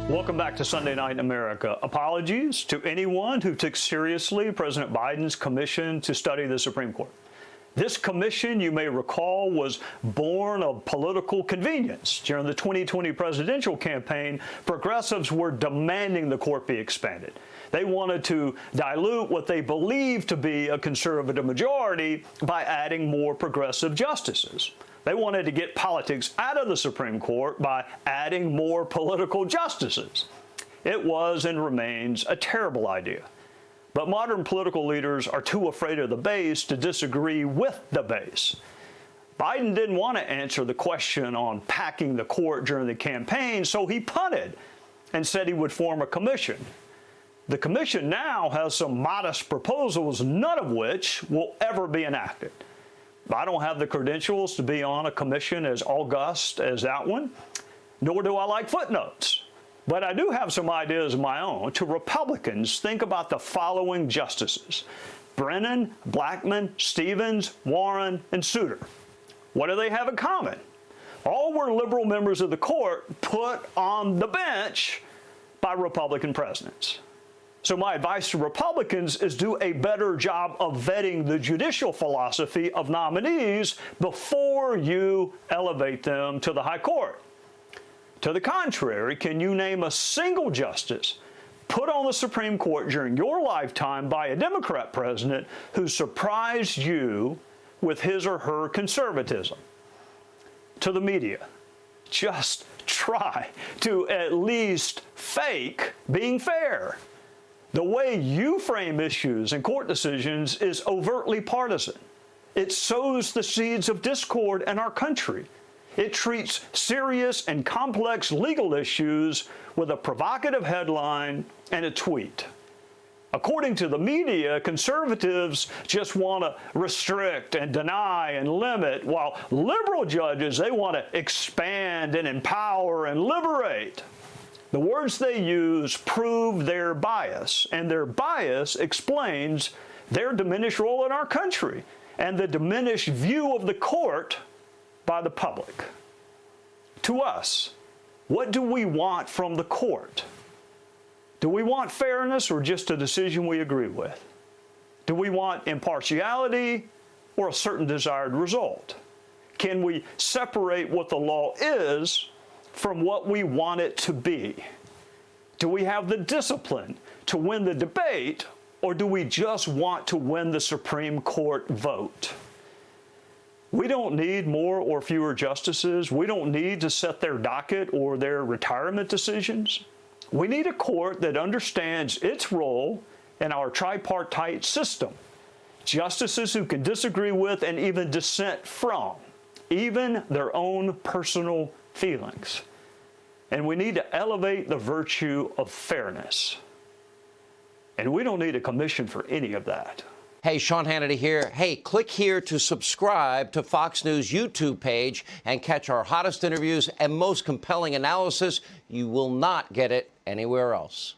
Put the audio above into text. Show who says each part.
Speaker 1: Welcome back to Sunday Night in America. Apologies to anyone who took seriously President Biden's commission to study the Supreme Court. This commission, you may recall, was born of political convenience. During the 2020 presidential campaign, progressives were demanding the court be expanded. They wanted to dilute what they believed to be a conservative majority by adding more progressive justices. They wanted to get politics out of the Supreme Court by adding more political justices. It was and remains a terrible idea. But modern political leaders are too afraid of the base to disagree with the base. Biden didn't want to answer the question on packing the court during the campaign, so he punted and said he would form a commission. The commission now has some modest proposals, none of which will ever be enacted. I don't have the credentials to be on a commission as august as that one, nor do I like footnotes. But I do have some ideas of my own. To Republicans, think about the following justices: Brennan, Blackmun, Stevens, Warren, and Souter. What do they have in common? All were liberal members of the court put on the bench by Republican presidents. So my advice to Republicans is do a better job of vetting the judicial philosophy of nominees before you elevate them to the high court. To the contrary, can you name a single justice put on the Supreme Court during your lifetime by a Democrat president who surprised you with his or her conservatism? To the media, just try to at least fake being fair. The way you frame issues and court decisions is overtly partisan. It sows the seeds of discord in our country. It treats serious and complex legal issues with a provocative headline and a tweet. According to the media, conservatives just want to restrict and deny and limit, while liberal judges, they want to expand and empower and liberate. The words they use prove their bias, and their bias explains their diminished role in our country and the diminished view of the court by the public. To us, what do we want from the court? Do we want fairness or just a decision we agree with? Do we want impartiality or a certain desired result? Can we separate what the law is from what we want it to be? Do we have the discipline to win the debate, or do we just want to win the Supreme Court vote? We don't need more or fewer justices. We don't need to set their docket or their retirement decisions. We need a court that understands its role in our tripartite system. Justices who can disagree with and even dissent from, even their own personal feelings. And we need to elevate the virtue of fairness. And we don't need a commission for any of that.
Speaker 2: Hey, Sean Hannity here. Hey, click here to subscribe to Fox News YouTube page and catch our hottest interviews and most compelling analysis. You will not get it anywhere else.